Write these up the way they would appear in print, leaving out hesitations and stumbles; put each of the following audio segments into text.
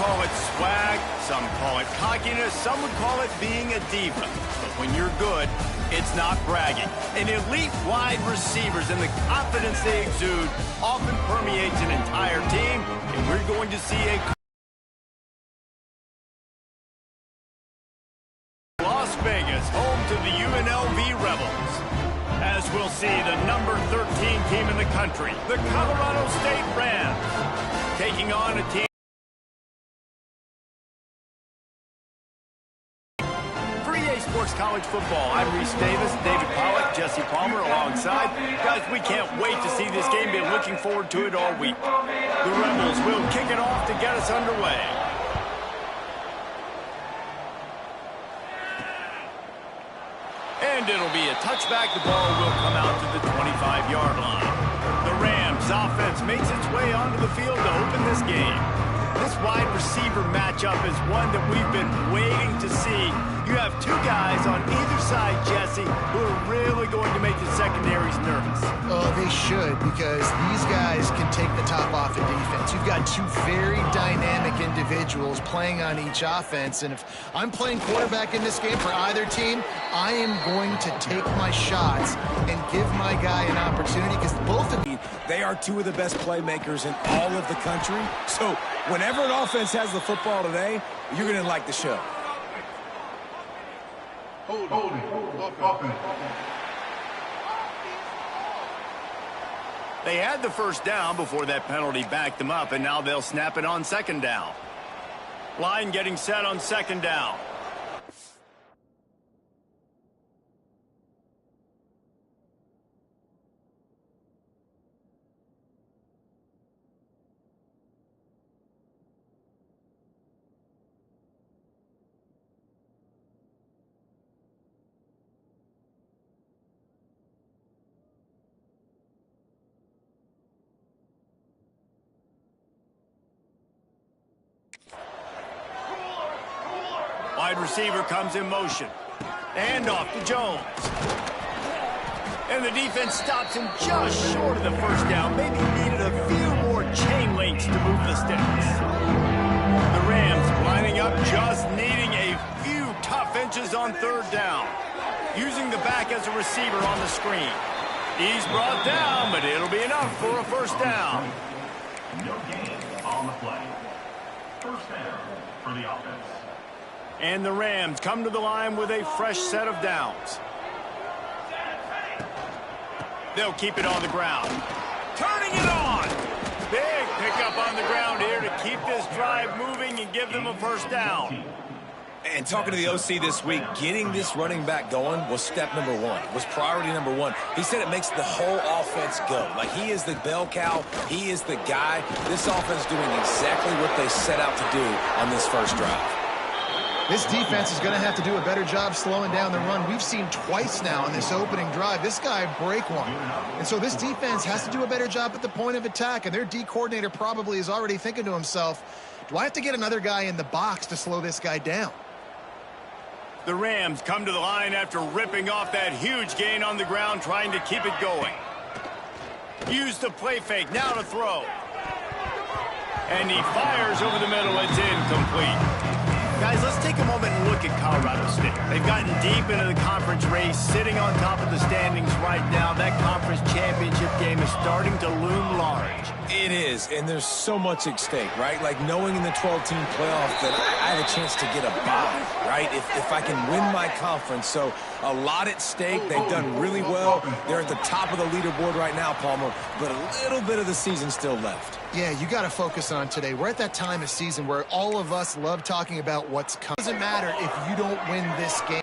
call it swag, some call it cockiness, some would call it being a diva. But when you're good, it's not bragging. And elite wide receivers and the confidence they exude often permeates an entire team, and we're going to see a Las Vegas, home to the UNLV Rebels. As we'll see the number 13 team in the country, the Colorado State Rams, taking on a team. 3A Sports College Football. I'm Reese Davis, David Pollack, Jesse Palmer alongside. Guys, we can't wait to see this game. Been looking forward to it all week. The Rebels will kick it off to get us underway. And it'll be a touchback. The ball will come out to the 25-yard line. The Rams offense makes its way onto the field to open this game. This wide receiver matchup is one that we've been waiting to see. You have two guys on either side, Jesse, who are really going to make the secondaries nervous. Oh, they should, because these guys can take the top off of defense. You've got two very dynamic individuals playing on each offense, and if I'm playing quarterback in this game for either team, I am going to take my shots and give my guy an opportunity, because both of them, they are two of the best playmakers in all of the country. So whenever an offense has the football today, you're going to like the show. Holding. They had the first down before that penalty backed them up, and now they'll snap it on second down. Line getting set on second down. Wide receiver comes in motion. And off to Jones. And the defense stops him just short of the first down. Maybe needed a few more chain links to move the sticks. The Rams lining up, just needing a few tough inches on third down. Using the back as a receiver on the screen. He's brought down, but it'll be enough for a first down. No gain on the play. First down for the offense. And the Rams come to the line with a fresh set of downs. They'll keep it on the ground. Turning it on. Big pickup on the ground here to keep this drive moving and give them a first down. And talking to the OC this week, getting this running back going was step number one, was priority number one. He said it makes the whole offense go. Like, he is the bell cow. He is the guy. This offense doing exactly what they set out to do on this first drive. this defense is going to have to do a better job slowing down the run. We've seen twice now in this opening drive this guy break one. And so this defense has to do a better job at the point of attack, and their D coordinator probably is already thinking to himself, do I have to get another guy in the box to slow this guy down? The Rams come to the line after ripping off that huge gain on the ground, trying to keep it going. Use the play fake, now to throw. And he fires over the middle. It's incomplete. Guys, let's take a moment and look at Colorado State. They've gotten deep into the conference race, sitting on top of the standings right now. That conference championship game is starting to loom large. It is, and there's so much at stake, right? Like knowing in the 12-team playoff that I have a chance to get a bye, right? If I can win my conference. So a lot at stake. They've done really well. They're at the top of the leaderboard right now, Palmer, but a little bit of the season still left. Yeah, you got to focus on today. We're at that time of season where all of us love talking about what's coming. It doesn't matter if you don't win this game.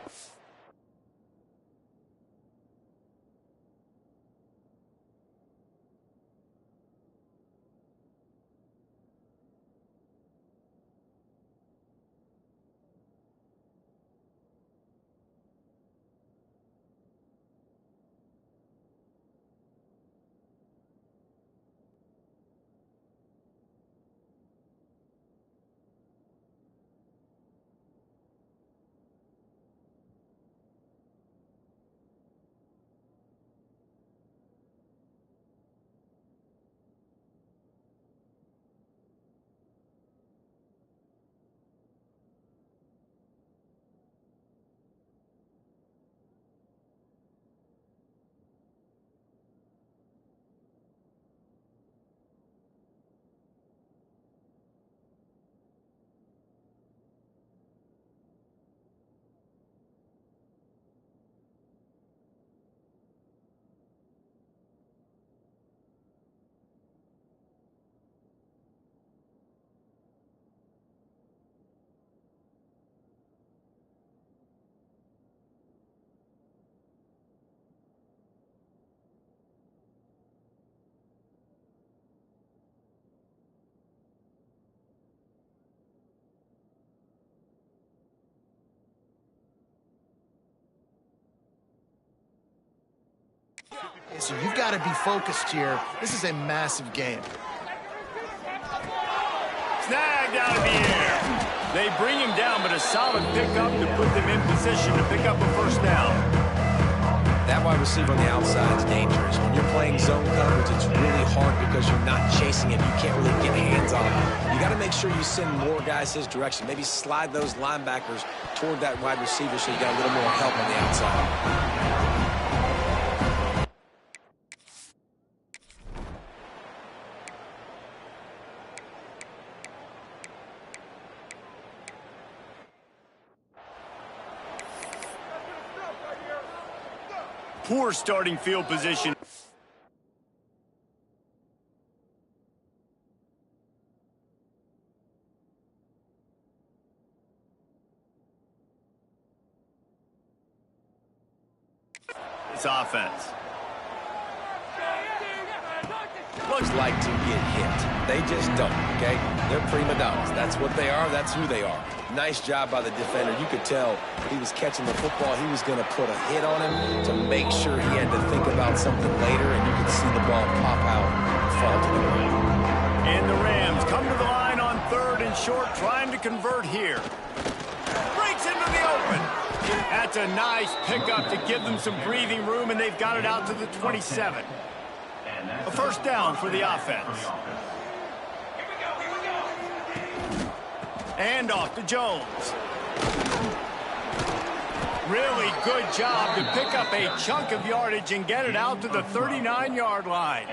So you've got to be focused here. This is a massive game. Snagged out of the air. They bring him down, but a solid pickup to put them in position to pick up a first down. That wide receiver on the outside is dangerous. When you're playing zone coverage, it's really hard because you're not chasing him. You can't really get hands on him. You got to make sure you send more guys his direction. Maybe slide those linebackers toward that wide receiver so you got a little more help on the outside. Poor starting field position. This offense Looks like to get hit. They just don't, okay? They're prima donnas. That's what they are. That's who they are. Nice job by the defender. You could tell he was catching the football. He was going to put a hit on him to make sure he had to think about something later, and you could see the ball pop out and fall to the ground. and the Rams come to the line on 3rd and short, trying to convert here. Breaks into the open. That's a nice pickup to give them some breathing room, and they've got it out to the 27. A first down for the offense. And off to Jones. Really good job to pick up a chunk of yardage and get it out to the 39-yard line.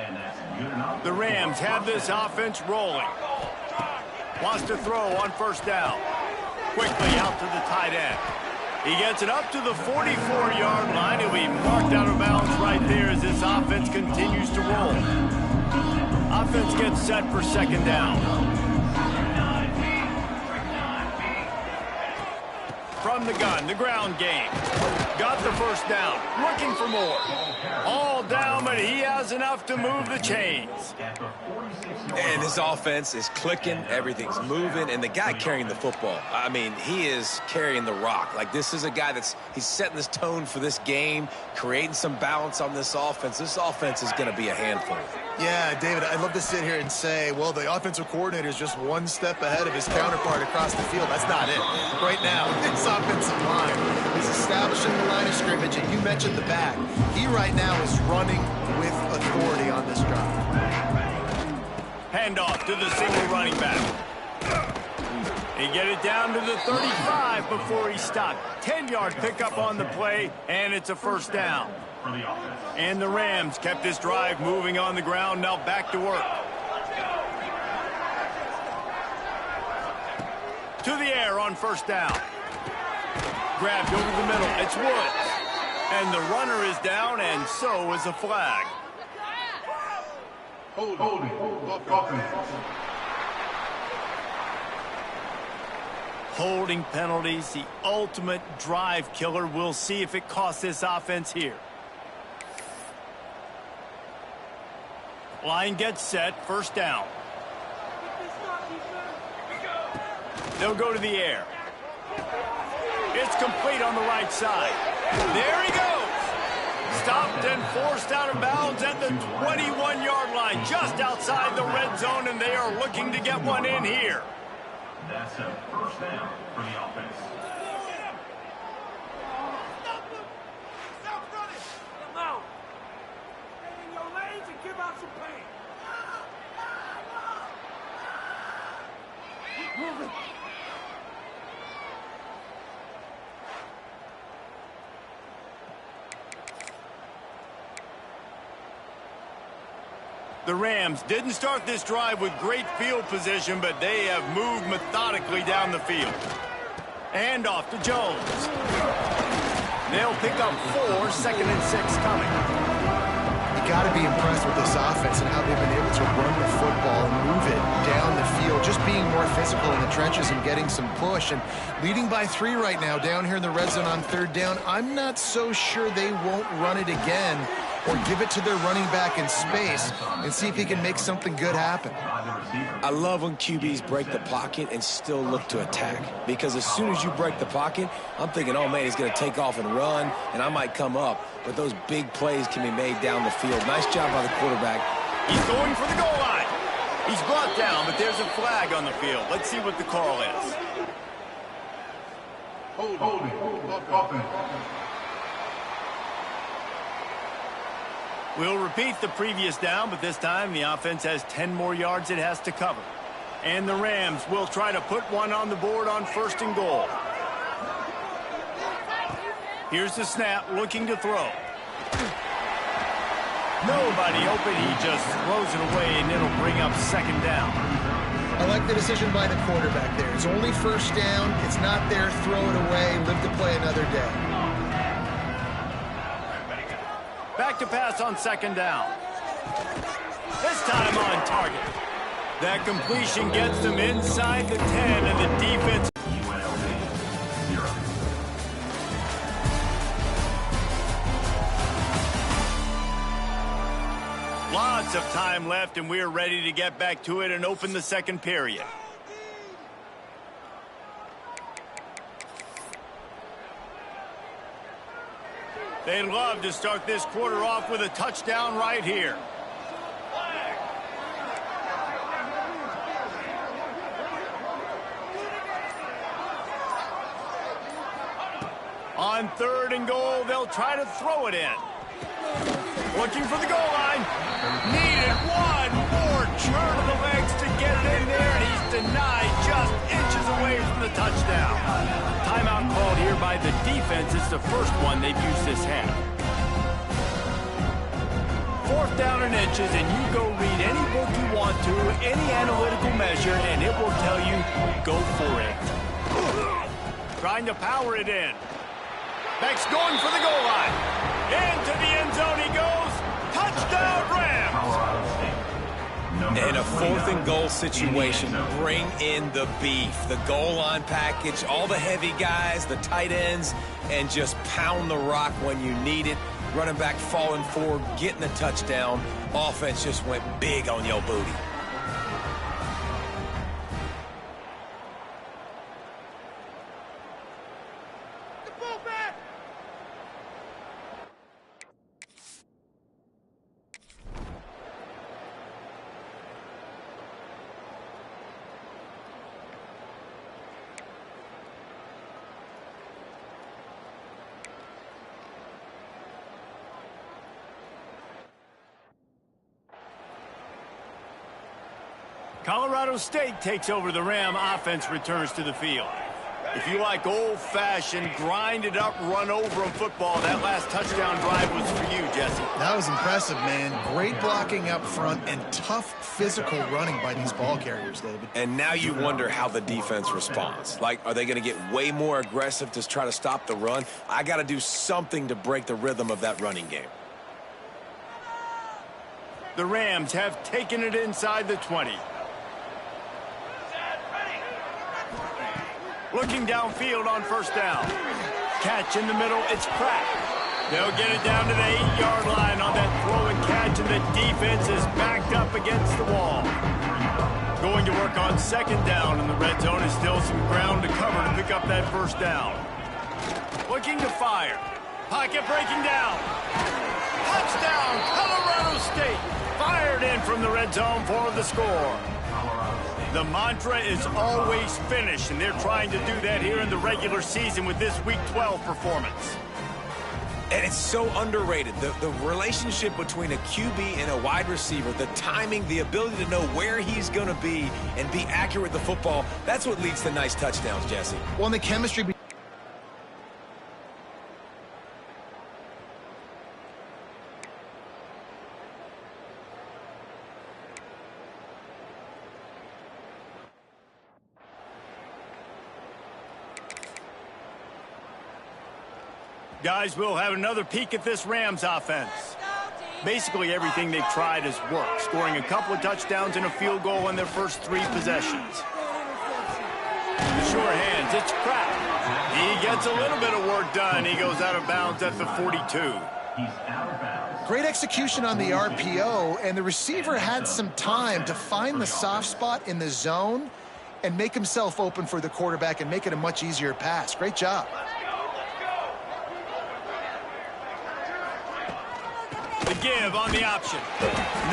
The Rams have this offense rolling. Wants to throw on first down. Quickly out to the tight end. He gets it up to the 44-yard line. He'll be marked out of bounds right there as this offense continues to roll. Offense gets set for second down. From the gun, the ground game. Got the first down. Looking for more. All down, but he has enough to move the chains. And this offense is clicking. Everything's moving. And the guy carrying the football, I mean, he is carrying the rock. Like, this is a guy he's setting this tone for this game, creating some balance on this offense. This offense is going to be a handful. Yeah, David, I'd love to sit here and say, well, the offensive coordinator is just one step ahead of his counterpart across the field. That's not it. Right now, this offensive line is establishing the line of scrimmage, and you mentioned the back. He right now is running with authority on this drive. Handoff to the single running back. He get it down to the 35 before he stopped. 10-yard pickup on the play, and it's a first down. And the Rams kept this drive moving on the ground, now back to work. To the air on first down. Grabbed over the middle. It's Woods. And the runner is down, and so is a flag. Holding penalties, the ultimate drive killer. We'll see if it costs this offense here. Line gets set, first down. They'll go to the air. It's complete on the right side. There he goes. Stopped and forced out of bounds at the 21-yard line, just outside the red zone, and they are looking to get one in here. That's a first down for the offense. Stop running! Get him out! Stay in your lanes and give out some pain. Keep moving. The Rams didn't start this drive with great field position, but they have moved methodically down the field. And off to Jones. They'll pick up 4, 2nd and 6 coming. You got to be impressed with this offense and how they've been able to run the football and move it down the field, just being more physical in the trenches and getting some push. And leading by 3 right now down here in the red zone on 3rd down. I'm not so sure they won't run it again or give it to their running back in space and see if he can make something good happen. I love when QBs break the pocket and still look to attack, because as soon as you break the pocket, I'm thinking, oh man, he's going to take off and run, and I might come up. But those big plays can be made down the field. Nice job by the quarterback. He's going for the goal line. He's brought down, but there's a flag on the field. Let's see what the call is. Holding. Offense. We'll repeat the previous down, but this time the offense has 10 more yards it has to cover. And the Rams will try to put one on the board on 1st and goal. Here's the snap, looking to throw. Nobody open, he just throws it away, and it'll bring up 2nd down. I like the decision by the quarterback there. It's only 1st down. It's not there. Throw it away. Live to play another day. Back to pass on 2nd down. This time on target. That completion gets them inside the 10, and the defense... UNLV 0. Lots of time left, and we're ready to get back to it and open the 2nd period. They'd love to start this quarter off with a touchdown right here. On 3rd and goal, they'll try to throw it in. Looking for the goal line. Needed one more turn of the legs to get it in there, and he's denied just inches away from the touchdown. Timeout called here by the defense. It's the first one they've used this half. 4th down and inches, and you go read any book you want to, any analytical measure, and it will tell you, go for it. Trying to power it in. Beck's going for the goal line. Into the end zone he goes. Touchdown, Rams! In a 4th and goal situation, bring in the beef, the goal line package, all the heavy guys, the tight ends, and just pound the rock when you need it. Running back falling forward, getting the touchdown. Offense just went big on your booty. Colorado State takes over. The Ram offense returns to the field. If you like old-fashioned, grind-it-up, run-over-'em football, that last touchdown drive was for you, Jesse. That was impressive, man. Great blocking up front and tough physical running by these ball carriers, David. And now you wonder how the defense responds. Like, are they going to get way more aggressive to try to stop the run? I got to do something to break the rhythm of that running game. The Rams have taken it inside the 20. Looking downfield on 1st down. Catch in the middle, it's cracked. They'll get it down to the 8-yard line on that throw and catch, and the defense is backed up against the wall. Going to work on 2nd down, and the red zone is still some ground to cover to pick up that 1st down. Looking to fire. Pocket breaking down. Touchdown, Colorado State. Fired in from the red zone for the score. The mantra is always finish, and they're trying to do that here in the regular season with this Week 12 performance. And it's so underrated. The relationship between a QB and a wide receiver, the timing, the ability to know where he's going to be and be accurate with the football, that's what leads to nice touchdowns, Jesse. Well, and the chemistry... Guys, we'll have another peek at this Rams offense. Basically, everything they've tried has worked, scoring a couple of touchdowns and a field goal in their first 3 possessions. The sure hands, it's cracked. He gets a little bit of work done. He goes out of bounds at the 42. He's out of bounds. Great execution on the RPO, and the receiver had some time to find the soft spot in the zone and make himself open for the quarterback and make it a much easier pass. Great job. The give on the option.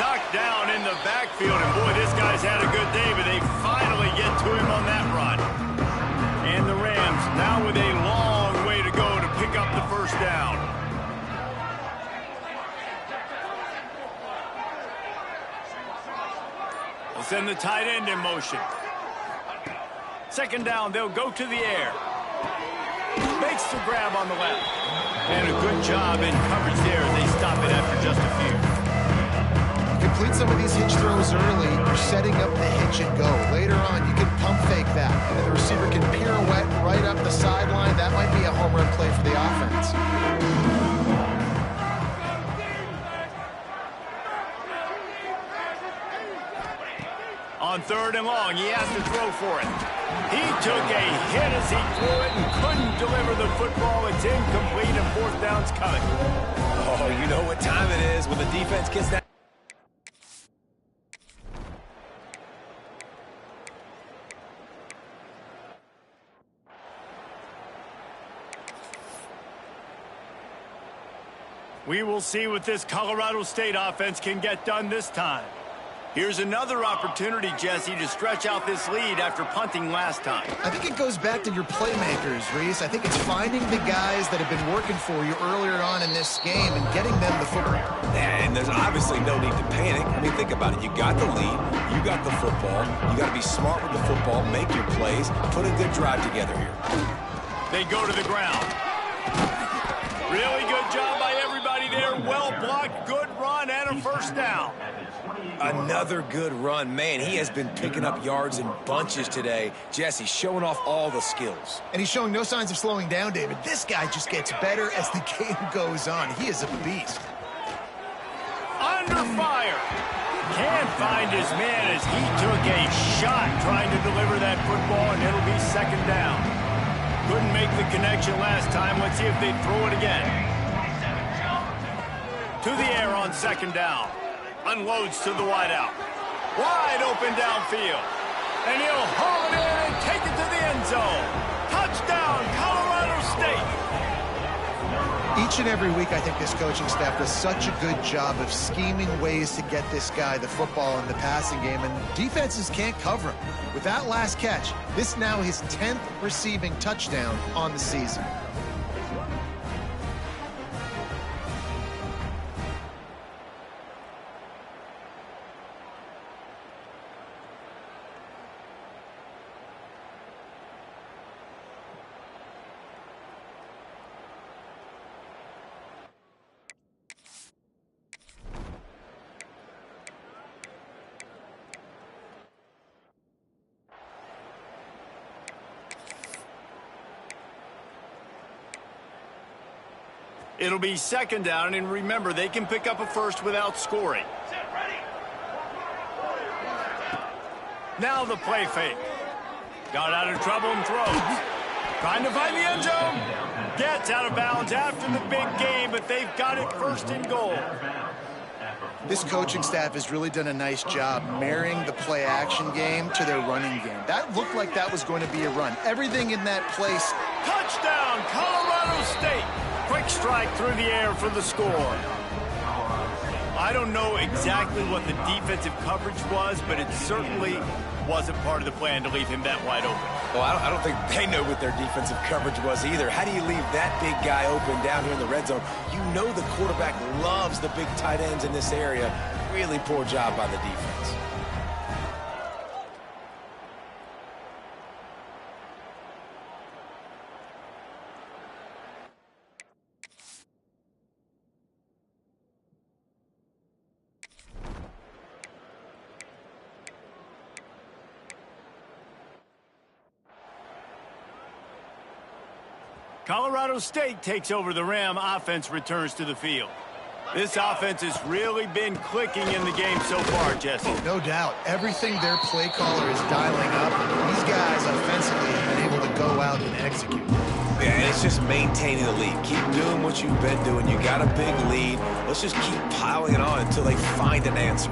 Knocked down in the backfield, and boy, this guy's had a good day, but they finally get to him on that run. And the Rams now with a long way to go to pick up the first down. They'll send the tight end in motion. Second down, they'll go to the air. Makes the grab on the left. And a good job in coverage there. They stop it after just a few. Complete some of these hitch throws early. You're setting up the hitch and go. Later on, you can pump fake that. And then the receiver can pirouette right up the sideline. That might be a home run play for the offense. On third and long, he has to throw for it. He took a hit as he threw it and couldn't deliver the football. It's incomplete and fourth down's coming. Oh, you know what time it is when the defense gets that. We will see what this Colorado State offense can get done this time. Here's another opportunity, Jesse, to stretch out this lead after punting last time. I think it goes back to your playmakers, Reese. I think it's finding the guys that have been working for you earlier on in this game and getting them the football. And there's obviously no need to panic. I mean, think about it. You got the lead. You got the football. You got to be smart with the football, make your plays, put a good drive together here. They go to the ground. Really good job by everybody there. Well blocked, good run, and a first down. Another good run. Man, he has been picking up yards in bunches today. Jesse showing off all the skills. And he's showing no signs of slowing down, David. This guy just gets better as the game goes on. He is a beast. Under fire. Can't find his man as he took a shot trying to deliver that football, and it'll be second down. Couldn't make the connection last time. Let's see if they throw it again. To the air on second down. Unloads to the wideout. Wide open downfield. And he'll haul it in and take it to the end zone. Touchdown, Colorado State. Each and every week, I think this coaching staff does such a good job of scheming ways to get this guy the football in the passing game, and defenses can't cover him. With that last catch, this now his 10th receiving touchdown on the season. It'll be second down, and remember, they can pick up a first without scoring. Now the play fake. Got out of trouble and throws. Trying to find the end zone. Gets out of bounds after the big game, but they've got it first and goal. This coaching staff has really done a nice job marrying the play-action game to their running game. That looked like that was going to be a run. Everything in that place. Touchdown, Colorado State. Quick strike through the air for the score. I don't know exactly what the defensive coverage was, but it certainly wasn't part of the plan to leave him that wide open. Well, I don't think they know what their defensive coverage was either. How do you leave that big guy open down here in the red zone? You know the quarterback loves the big tight ends in this area. Really poor job by the defense. Colorado State takes over. The Ram offense returns to the field. This offense has really been clicking in the game so far, Jesse. No doubt. Everything their play caller is dialing up. These guys offensively have been able to go out and execute. Yeah, and it's just maintaining the lead. Keep doing what you've been doing. You got a big lead. Let's just keep piling it on until they find an answer.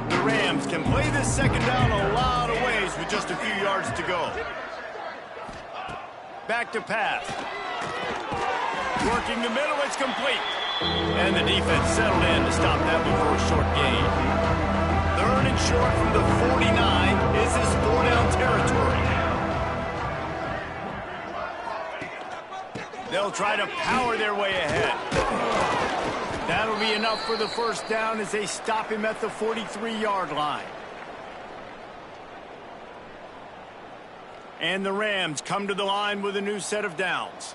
The Rams can play this second down a lot of ways with just a few yards to go. Back to pass. Working the middle, it's complete. And the defense settled in to stop that before a short gain. Third and short from the 49 is this 4-down territory. They'll try to power their way ahead. That'll be enough for the first down as they stop him at the 43-yard line. And the Rams come to the line with a new set of downs.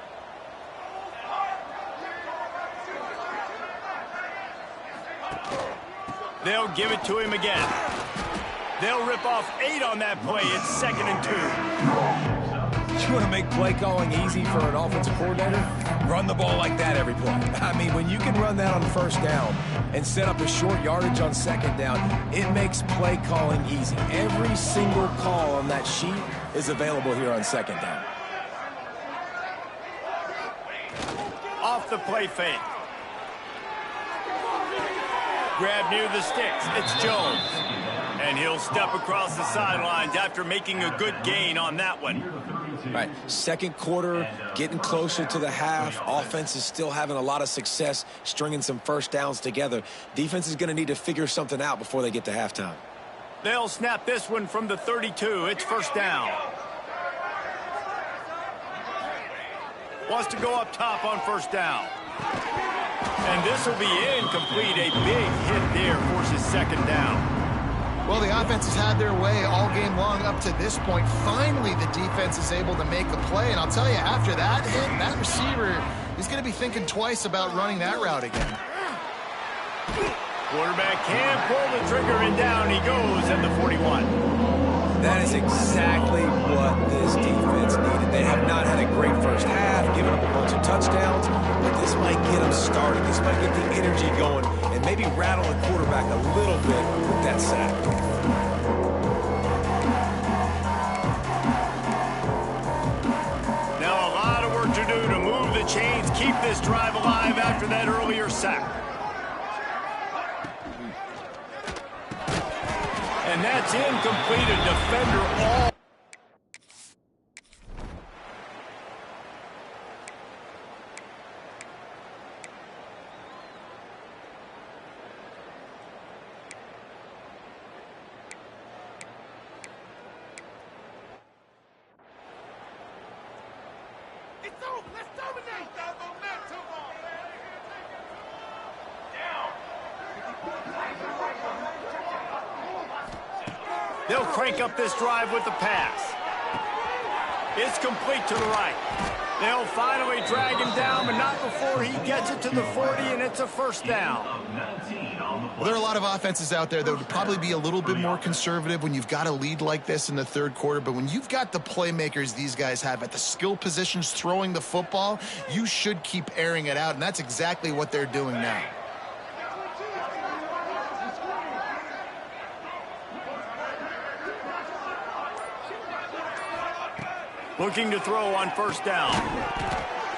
They'll give it to him again. They'll rip off 8 on that play. It's 2nd and 2. You want to make play calling easy for an offensive coordinator? Run the ball like that every play. I mean, when you can run that on first down and set up a short yardage on second down, it makes play calling easy. Every single call on that sheet is available here on second down. Off the play fake. Grab near the sticks. It's Jones. And he'll step across the sidelines after making a good gain on that one. All right, second quarter, getting closer to the half. Offense is still having a lot of success stringing some first downs together. Defense is going to need to figure something out before they get to halftime. They'll snap this one from the 32. It's first down. Wants to go up top on first down. And this will be incomplete. A big hit there forces second down. Well, the offense has had their way all game long up to this point. Finally, the defense is able to make a play. And I'll tell you, after that hit, that receiver is going to be thinking twice about running that route again. Quarterback can pull the trigger, and down he goes at the 41. That is exactly what this defense needed. They have not had a great first half, giving up a bunch of touchdowns, but this might get them started. This might get the energy going and maybe rattle the quarterback a little bit with that sack. Now a lot of work to do to move the chains, keep this drive alive after that earlier sack. And that's incomplete. A defender all. It's over. Let's dominate. Got momentum on. They'll crank up this drive with the pass. It's complete to the right. They'll finally drag him down, but not before he gets it to the 40, and it's a first down. Well, there are a lot of offenses out there that would probably be a little bit more conservative when you've got a lead like this in the third quarter. But when you've got the playmakers these guys have at the skill positions throwing the football, you should keep airing it out, and that's exactly what they're doing now. Looking to throw on first down.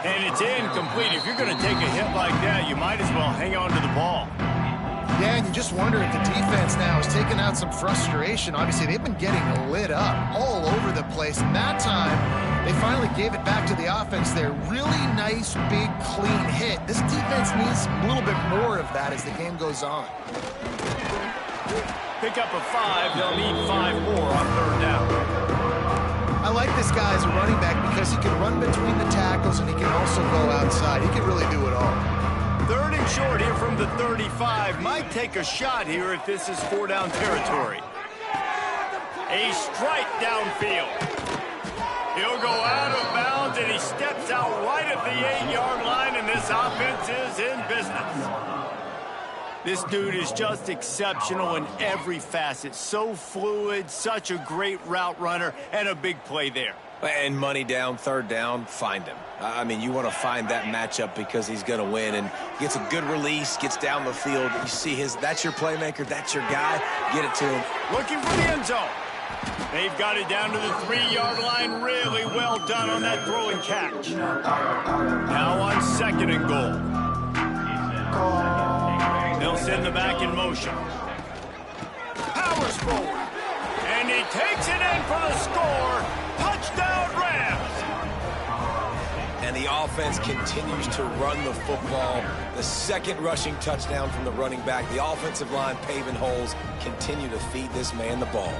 And it's incomplete. If you're going to take a hit like that, you might as well hang on to the ball. Yeah, and you just wonder if the defense now is taking out some frustration. Obviously, they've been getting lit up all over the place. And that time, they finally gave it back to the offense there. Really nice, big, clean hit. This defense needs a little bit more of that as the game goes on. Pick up a 5. They'll need 5 more on third down. I like this guy as a running back because he can run between the tackles and he can also go outside. He can really do it all. Third and short here from the 35. Might take a shot here if this is 4-down territory. A strike downfield. He'll go out of bounds, and he steps out right at the 8-yard line, and this offense is in business. This dude is just exceptional in every facet. So fluid, such a great route runner, and a big play there. And money down, third down, find him. I mean, you want to find that matchup because he's going to win, and gets a good release, gets down the field. You see that's your playmaker, that's your guy. Get it to him. Looking for the end zone. They've got it down to the 3-yard line. Really well done on that throw and catch. Now on 2nd and goal. They'll send the back in motion. Powers forward. And he takes it in for the score. Touchdown, Rams. And the offense continues to run the football. The 2nd rushing touchdown from the running back. The offensive line paving holes. Continue to feed this man the ball.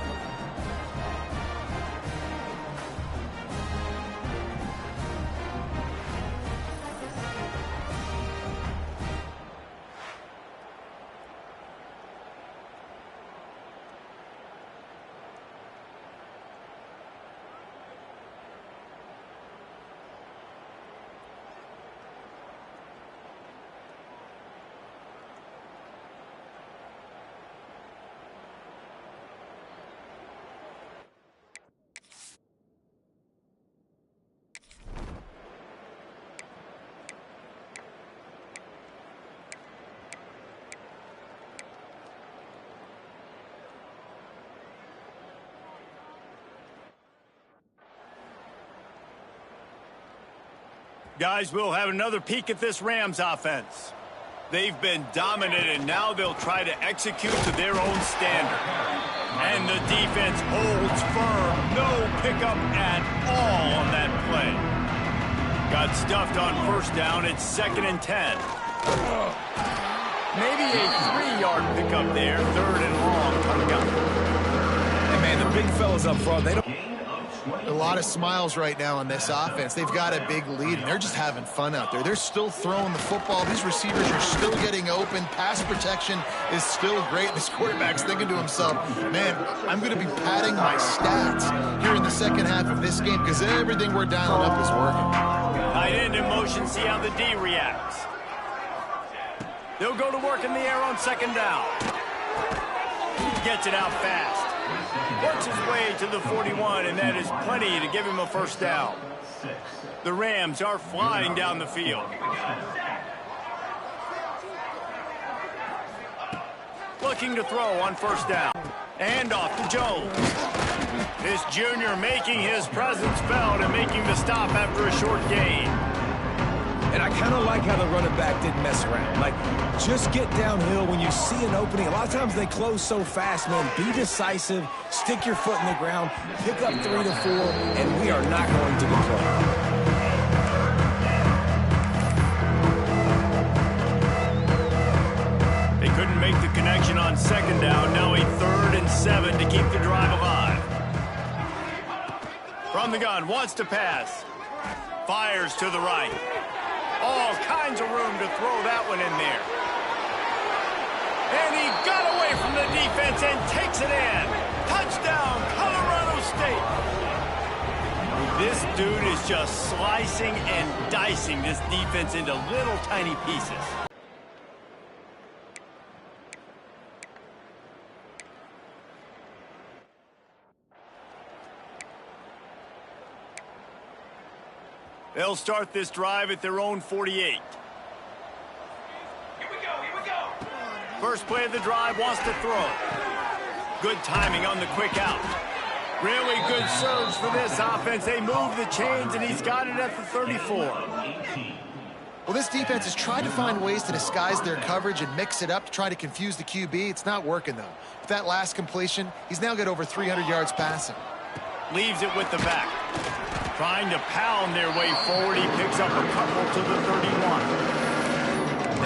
Guys, we'll have another peek at this Rams offense. They've been dominant, and now they'll try to execute to their own standard. And the defense holds firm. No pickup at all on that play. Got stuffed on 1st down. It's 2nd and 10. Maybe a 3-yard pickup there. 3rd and long coming up. Hey, man, the big fellas up front, they don't... A lot of smiles right now on this offense. They've got a big lead, and they're just having fun out there. They're still throwing the football. These receivers are still getting open. Pass protection is still great. This quarterback's thinking to himself, man, I'm going to be padding my stats here in the 2nd half of this game because everything we're dialing up is working. Tight end in motion. See how the D reacts. They'll go to work in the air on 2nd down. Gets it out fast. Works his way to the 41, and that is plenty to give him a 1st down. The Rams are flying down the field. Looking to throw on 1st down. And off to Jones. This junior making his presence felt and making the stop after a short gain. And I kind of like how the running back didn't mess around. Like, just get downhill when you see an opening. A lot of times they close so fast, man. Be decisive, stick your foot in the ground, pick up 3 to 4, and we are not going to complain. They couldn't make the connection on 2nd down. Now a 3rd and 7 to keep the drive alive. From the gun, wants to pass. Fires to the right. All kinds of room to throw that one in there. And he got away from the defense and takes it in. Touchdown, Colorado State. This dude is just slicing and dicing this defense into little tiny pieces. They'll start this drive at their own 48. Here we go. First play of the drive, wants to throw. Good timing on the quick out. Really good surge for this offense. They move the chains, and he's got it at the 34. Well, this defense has tried to find ways to disguise their coverage and mix it up to try to confuse the QB. It's not working, though. With that last completion, he's now got over 300 yards passing. Leaves it with the back. Trying to pound their way forward. He picks up a couple to the 31.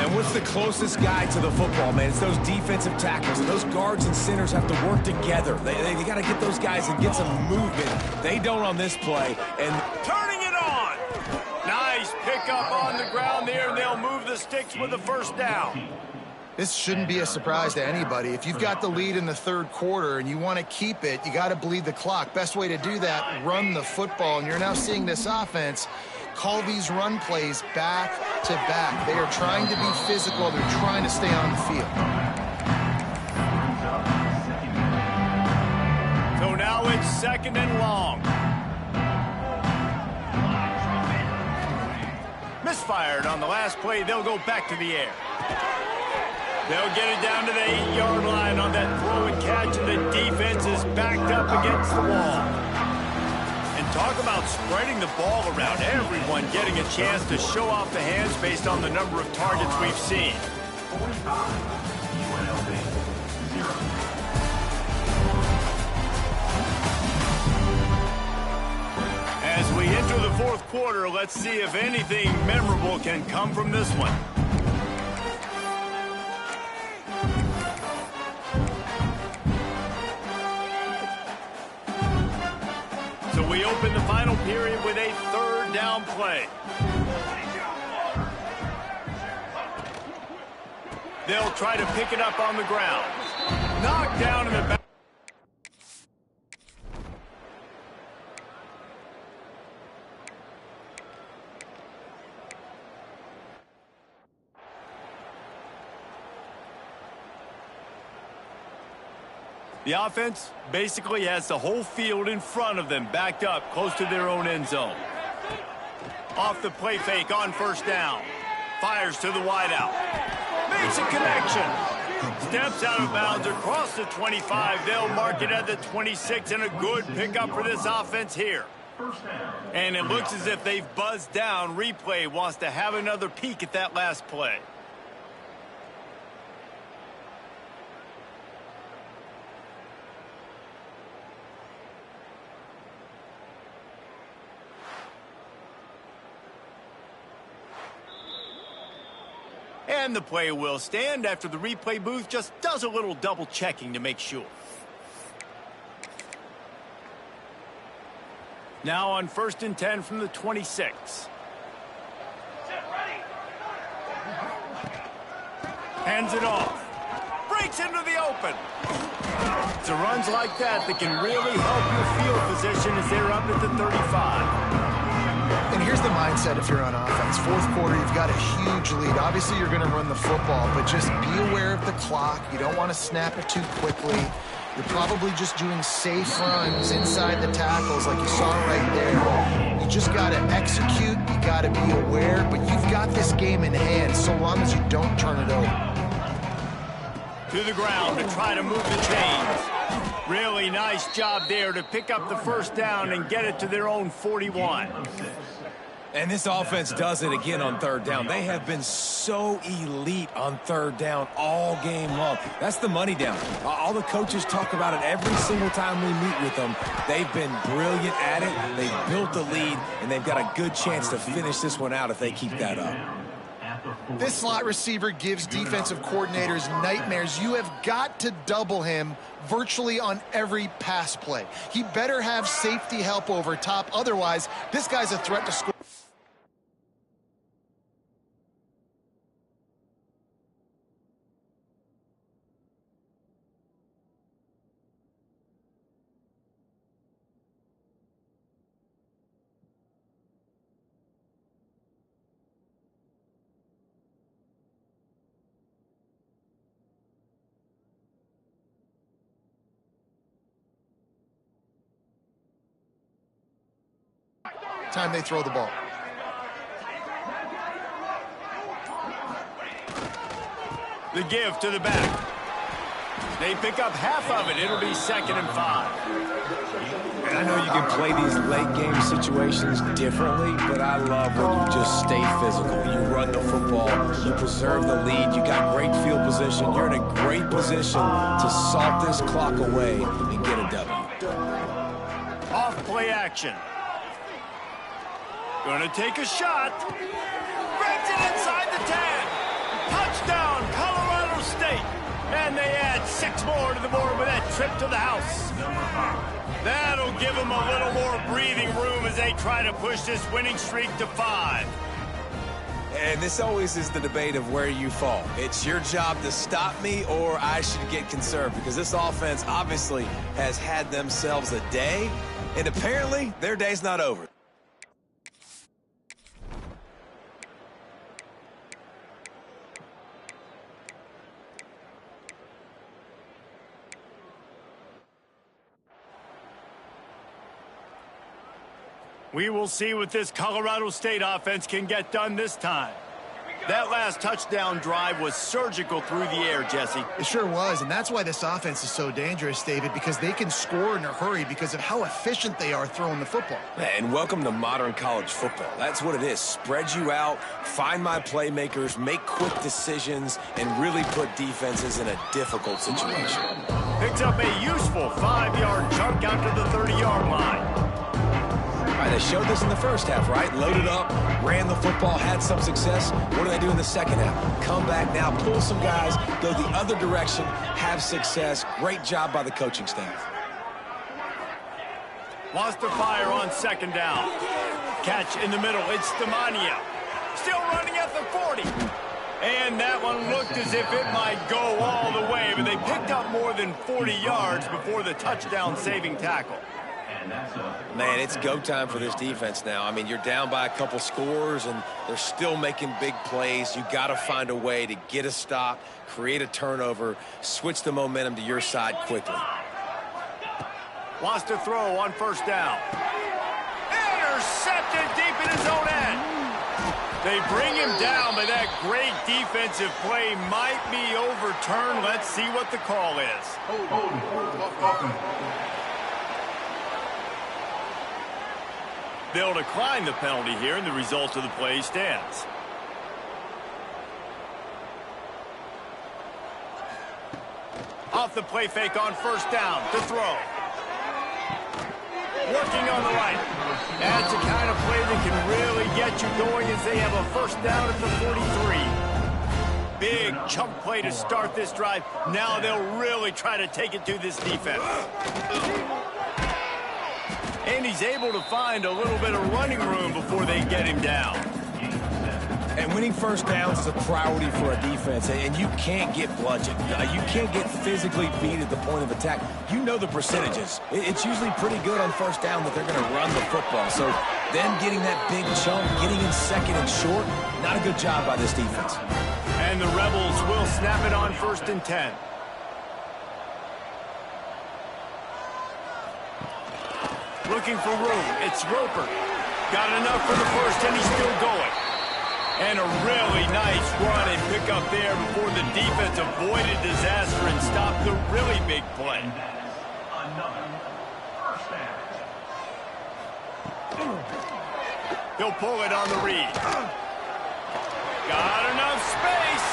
And what's the closest guy to the football, man? It's those defensive tackles, and those guards and centers have to work together. They got to get those guys and get some movement. They don't on this play. And turning it on. Nice pickup on the ground there, and they'll move the sticks with the 1st down. This shouldn't be a surprise to anybody. If you've got the lead in the 3rd quarter and you want to keep it, you got to bleed the clock. Best way to do that, run the football. And you're now seeing this offense call these run plays back to back. They are trying to be physical. They're trying to stay on the field. So now it's 2nd and long. Misfired on the last play. They'll go back to the air. They'll get it down to the 8-yard line on that throw and catch, and the defense is backed up against the wall. And talk about spreading the ball around. Everyone getting a chance to show off the hands based on the number of targets we've seen. 45, UNLV, 0. As we enter the fourth quarter, let's see if anything memorable can come from this one. So we open the final period with a third down play. They'll try to pick it up on the ground. Knocked down in the back. The offense basically has the whole field in front of them, backed up close to their own end zone. Off the play fake on first down. Fires to the wideout. Makes a connection. Steps out of bounds across the 25. They'll mark it at the 26, and a good pickup for this offense here. And it looks as if they've buzzed down. Replay wants to have another peek at that last play. And the play will stand after the replay booth just does a little double checking to make sure. Now on 1st and 10 from the 26. Hands it off. Breaks into the open. It's a runs like that that can really help your field position as they're up at the 35. And here's the mindset if you're on offense. Fourth quarter, you've got a huge lead. Obviously, you're going to run the football, but just be aware of the clock. You don't want to snap it too quickly. You're probably just doing safe runs inside the tackles like you saw right there. You just got to execute. You got to be aware, but you've got this game in hand so long as you don't turn it over. To the ground to try to move the chains. Really nice job there to pick up the first down and get it to their own 41. And this offense does it again on third down. They have been so elite on third down all game long. That's the money down. All the coaches talk about it every single time we meet with them. They've been brilliant at it. They've built the lead, and they've got a good chance to finish this one out if they keep that up. This slot receiver gives defensive coordinators nightmares. You have got to double him virtually on every pass play. He better have safety help over top. Otherwise, this guy's a threat to score. Time they throw the ball. The give to the back. They pick up half of it. It'll be 2nd and 5. And I know you can play these late game situations differently, but I love when you just stay physical. You run the football, you preserve the lead, you got great field position. You're in a great position to salt this clock away and get a W. Off play action. Gonna take a shot. Breaks it inside the 10. Touchdown, Colorado State. And they add 6 more to the board with that trip to the house. That'll give them a little more breathing room as they try to push this winning streak to 5. And this always is the debate of where you fall. It's your job to stop me, or I should get conserved, because this offense obviously has had themselves a day, and apparently their day's not over. We will see what this Colorado State offense can get done this time. Here we That last touchdown drive was surgical through the air, Jesse. It sure was, and that's why this offense is so dangerous, David, because they can score in a hurry because of how efficient they are throwing the football. And welcome to modern college football. That's what it is. Spread you out, find my playmakers, make quick decisions, and really put defenses in a difficult situation. Picks up a useful 5-yard chunk out to the 30-yard line. All right, they showed this in the first half, right? Loaded up, ran the football, had some success. What do they do in the second half? Come back now, pull some guys, go the other direction, have success. Great job by the coaching staff. Wants to fire on second down. Catch in the middle. It's Stamania. Still running at the 40. And that one looked as if it might go all the way, but they picked up more than 40 yards before the touchdown-saving tackle. Man, it's go time for this defense now. I mean, you're down by a couple scores, and they're still making big plays. You got to find a way to get a stop, create a turnover, switch the momentum to your side quickly. Wants to throw on first down. Intercepted deep in his own end. They bring him down, but that great defensive play might be overturned. Let's see what the call is. They'll decline the penalty here, and the result of the play stands. Off the play fake on first down to throw. Working on the right. That's the kind of play that can really get you going as they have a first down at the 43. Big chunk play to start this drive. Now they'll really try to take it to this defense. And he's able to find a little bit of running room before they get him down. And winning first downs is a priority for a defense, and you can't get bludgeoned. You can't get physically beat at the point of attack. You know the percentages. It's usually pretty good on first down that they're going to run the football. So them getting that big chunk, getting in second and short, not a good job by this defense. And the Rebels will snap it on 1st and 10. Looking for room. It's Roper. Got enough for the first, and he's still going. And a really nice run and pick up there before the defense avoided disaster and stopped the really big play. He'll pull it on the read. Got enough space.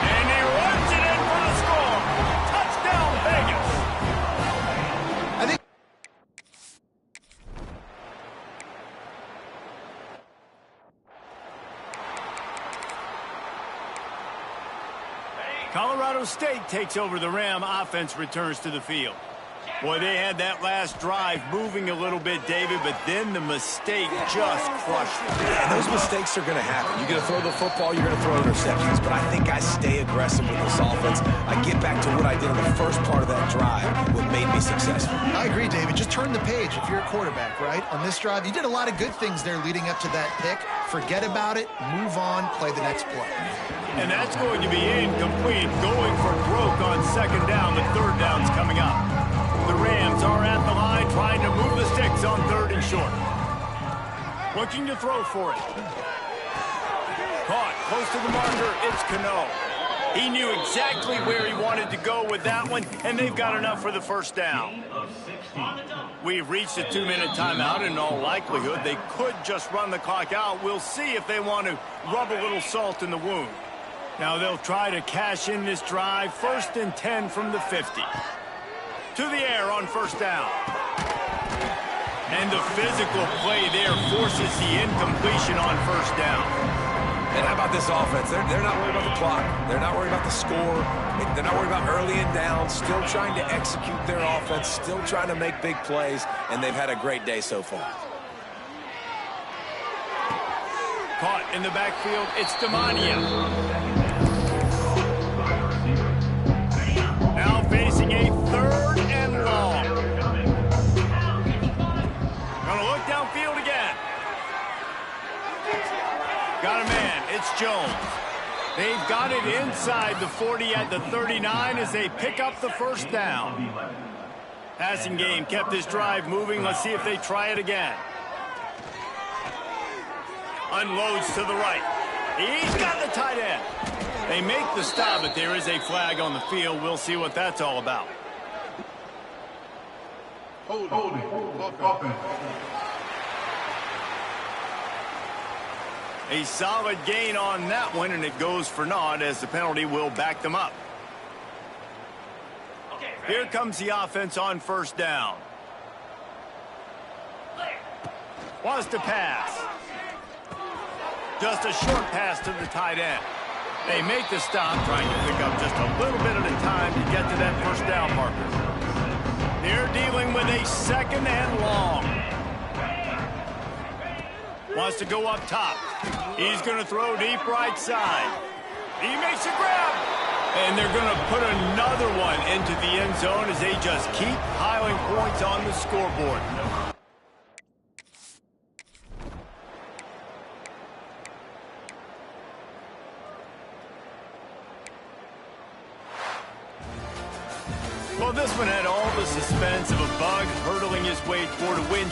And he runs it in for the score. Touchdown, Vegas. I think Colorado State takes over. The Ram offense returns to the field. Boy, they had that last drive moving a little bit, David, but then the mistake just crushed them. And those mistakes are going to happen. You're going to throw the football, you're going to throw interceptions, but I think I stay aggressive with this offense. I get back to what I did in the first part of that drive, what made me successful. I agree, David. Just turn the page if you're a quarterback, right? On this drive, you did a lot of good things there leading up to that pick. Forget about it, move on, play the next play. And that's going to be incomplete. Going for broke on second down. The third down's coming up. The Rams are at the line trying to move the sticks on 3rd and short. Looking to throw for it. Caught close to the marker. It's Cano. He knew exactly where he wanted to go with that one, and they've got enough for the first down. We've reached a 2-minute timeout. In all likelihood, they could just run the clock out. We'll see if they want to rub a little salt in the wound. Now they'll try to cash in this drive. 1st and 10 from the 50. To the air on first down. And the physical play there forces the incompletion on first down. And how about this offense? They're not worried about the clock. They're not worried about the score. They're not worried about early and down. Still trying to execute their offense. Still trying to make big plays. And they've had a great day so far. Caught in the backfield. It's Damania. Now facing a 3rd and long. Gonna look downfield again. Got a man. It's Jones. They've got it inside the 40 at the 39 as they pick up the first down. Passing game kept this drive moving. Let's see if they try it again. Unloads to the right. He's got the tight end. They make the stop, but there is a flag on the field. We'll see what that's all about. Holding. Offense. A solid gain on that one, and it goes for naught as the penalty will back them up. Here comes the offense on first down. Wants to pass. Just a short pass to the tight end. They make the stop, trying to pick up just a little bit at a time to get to that first down marker. They're dealing with a second and long. Wants to go up top. He's going to throw deep right side. He makes a grab. And they're going to put another one into the end zone as they just keep piling points on the scoreboard. Well, this one had all the suspense of a bug hurtling his way toward a win.